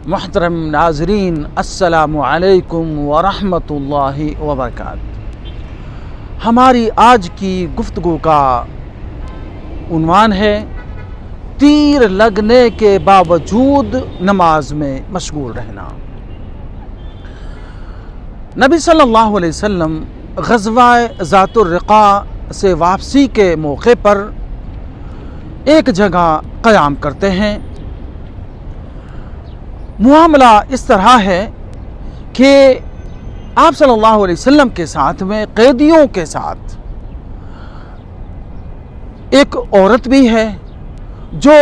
محترم ناظرین، السلام علیکم ورحمۃ اللہ وبرکاتہ۔ ہماری آج کی گفتگو کا عنوان ہے تیر لگنے کے باوجود نماز میں مشغول رہنا۔ نبی صلی اللہ علیہ وسلم غزوہ ذات الرقاع سے واپسی کے موقع پر ایک جگہ قیام کرتے ہیں۔ معاملہ اس طرح ہے کہ آپ صلی اللہ علیہ وسلم کے ساتھ میں قیدیوں کے ساتھ ایک عورت بھی ہے جو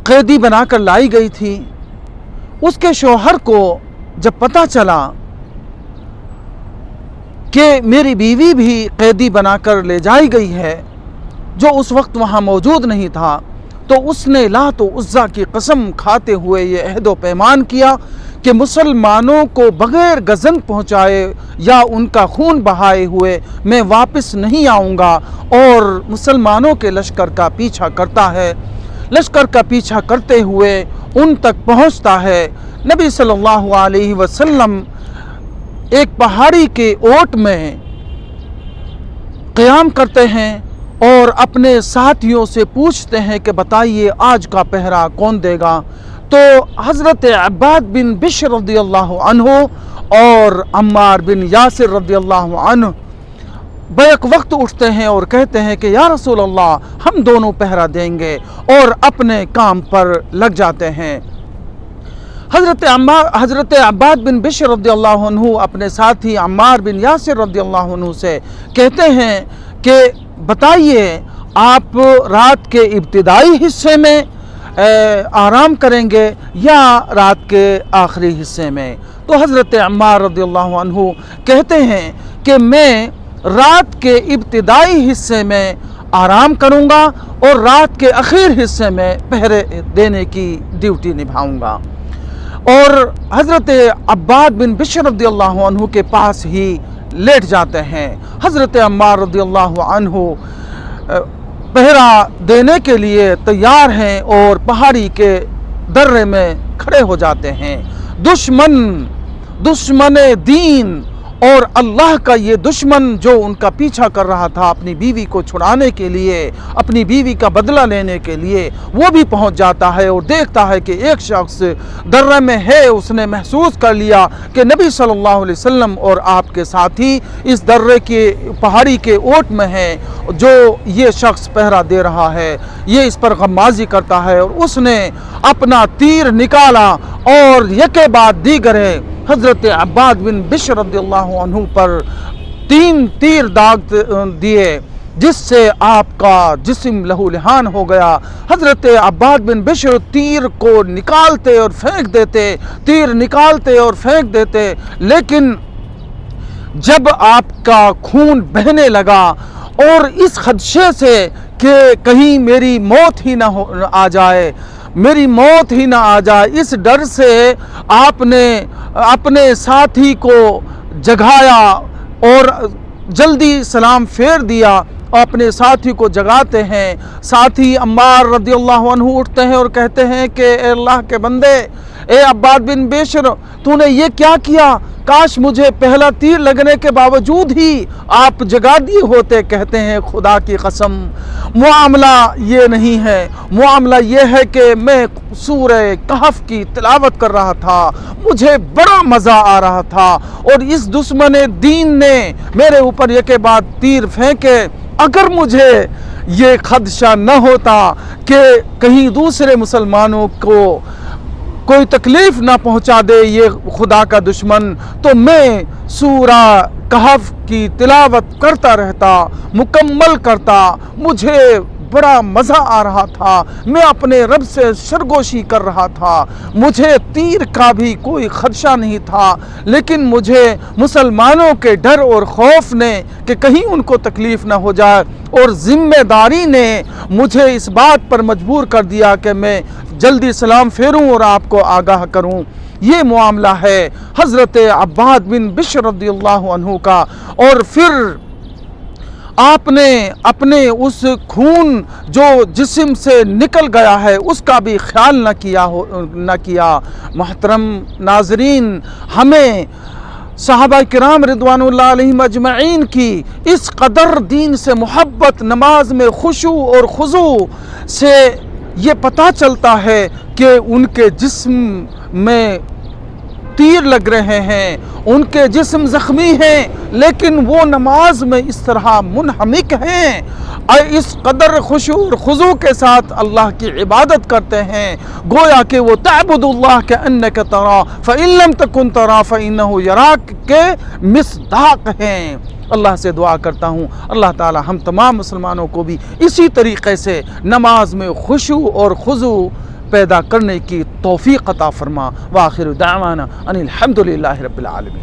قیدی بنا کر لائی گئی تھی۔ اس کے شوہر کو جب پتہ چلا کہ میری بیوی بھی قیدی بنا کر لے جائی گئی ہے، جو اس وقت وہاں موجود نہیں تھا، تو اس نے لات و عزیٰ کی قسم کھاتے ہوئے یہ عہد و پیمان کیا کہ مسلمانوں کو بغیر گزن پہنچائے یا ان کا خون بہائے ہوئے میں واپس نہیں آؤں گا، اور مسلمانوں کے لشکر کا پیچھا کرتا ہے۔ لشکر کا پیچھا کرتے ہوئے ان تک پہنچتا ہے۔ نبی صلی اللہ علیہ وسلم ایک پہاڑی کے اوٹ میں قیام کرتے ہیں اور اپنے ساتھیوں سے پوچھتے ہیں کہ بتائیے آج کا پہرا کون دے گا؟ تو حضرت عباد بن بشر رضی اللہ عنہ اور عمار بن یاسر رضی اللہ عنہ بیک وقت اٹھتے ہیں اور کہتے ہیں کہ یا رسول اللہ، ہم دونوں پہرا دیں گے، اور اپنے کام پر لگ جاتے ہیں۔ حضرت عباد بن بشر رضی اللہ عنہ اپنے ساتھی عمار بن یاسر رضی اللہ عنہ سے کہتے ہیں کہ بتائیے آپ رات کے ابتدائی حصے میں آرام کریں گے یا رات کے آخری حصے میں؟ تو حضرت عمار رضی اللہ عنہ کہتے ہیں کہ میں رات کے ابتدائی حصے میں آرام کروں گا اور رات کے آخر حصے میں پہرے دینے کی ڈیوٹی نبھاؤں گا۔ اور حضرت عباد بن بشر رضی اللہ عنہ کے پاس ہی لیٹ جاتے ہیں۔ حضرت عمار رضی اللہ عنہ پہرا دینے کے لیے تیار ہیں اور پہاڑی کے درے میں کھڑے ہو جاتے ہیں۔ دشمن دین اور اللہ کا یہ دشمن جو ان کا پیچھا کر رہا تھا اپنی بیوی کو چھڑانے کے لیے، اپنی بیوی کا بدلہ لینے کے لیے، وہ بھی پہنچ جاتا ہے اور دیکھتا ہے کہ ایک شخص درے میں ہے۔ اس نے محسوس کر لیا کہ نبی صلی اللہ علیہ وسلم اور آپ کے ساتھی اس درے کے پہاڑی کے اوٹ میں ہیں، جو یہ شخص پہرا دے رہا ہے، یہ اس پر غمازی کرتا ہے، اور اس نے اپنا تیر نکالا اور یکے بعد دیگرے حضرت عباد بن بشر رضی اللہ عنہ پر 3 تیر داغ دیے، جس سے آپ کا جسم لہو لہان ہو گیا۔ حضرت عباد بن بشر تیر کو نکالتے اور پھینک دیتے، تیر نکالتے اور پھینک دیتے، لیکن جب آپ کا خون بہنے لگا اور اس خدشے سے کہ کہیں میری موت ہی نہ آ جائے، میری موت ہی نہ آ جائے، اس ڈر سے آپ نے اپنے ساتھی کو جگایا اور جلدی سلام پھیر دیا۔ اپنے ساتھی کو جگاتے ہیں۔ ساتھی عمار رضی اللہ عنہ اٹھتے ہیں اور کہتے ہیں کہ اے اللہ کے بندے، اے عباد بن بشر، تو نے یہ کیا کیا؟ کاش مجھے پہلا تیر لگنے کے باوجود ہی آپ جگا دیے ہوتے۔ کہتے ہیں خدا کی قسم، معاملہ یہ نہیں ہے، معاملہ یہ ہے کہ میں سورہ کہف کی تلاوت کر رہا تھا، مجھے بڑا مزہ آ رہا تھا، اور اس دشمن دین نے میرے اوپر یکے بعد تیر پھینکے۔ اگر مجھے یہ خدشہ نہ ہوتا کہ کہیں دوسرے مسلمانوں کو کوئی تکلیف نہ پہنچا دے یہ خدا کا دشمن، تو میں سورہ کہف کی تلاوت کرتا رہتا، مکمل کرتا۔ مجھے بڑا مزہ آ رہا تھا، میں اپنے رب سے سرگوشی کر رہا تھا، مجھے تیر کا بھی کوئی خدشہ نہیں تھا، لیکن مجھے مسلمانوں کے ڈر اور خوف نے کہ کہیں ان کو تکلیف نہ ہو جائے، اور ذمہ داری نے مجھے اس بات پر مجبور کر دیا کہ میں جلدی سلام پھیروں اور آپ کو آگاہ کروں۔ یہ معاملہ ہے حضرت عباد بن بشر رضی اللہ عنہ کا۔ اور پھر آپ نے اپنے اس خون جو جسم سے نکل گیا ہے اس کا بھی خیال نہ کیا۔ محترم ناظرین، ہمیں صحابہ کرام رضوان اللہ علیہم اجمعین کی اس قدر دین سے محبت، نماز میں خشوع اور خضوع سے یہ پتہ چلتا ہے کہ ان کے جسم میں تیر لگ رہے ہیں، ان کے جسم زخمی ہیں، لیکن وہ نماز میں اس طرح منہمک ہیں اور اس قدر خشوع اور خضوع کے ساتھ اللہ کی عبادت کرتے ہیں، گویا کہ وہ تعبد اللہ کأنک تراہ فإن لم تکن تراہ فإنہ یراک کے مصداق ہیں۔ اللہ سے دعا کرتا ہوں اللہ تعالی ہم تمام مسلمانوں کو بھی اسی طریقے سے نماز میں خشوع اور خضوع پیدا کرنے کی توفیق عطا فرما۔ وآخر دعوانا ان الحمدللہ رب العالمین۔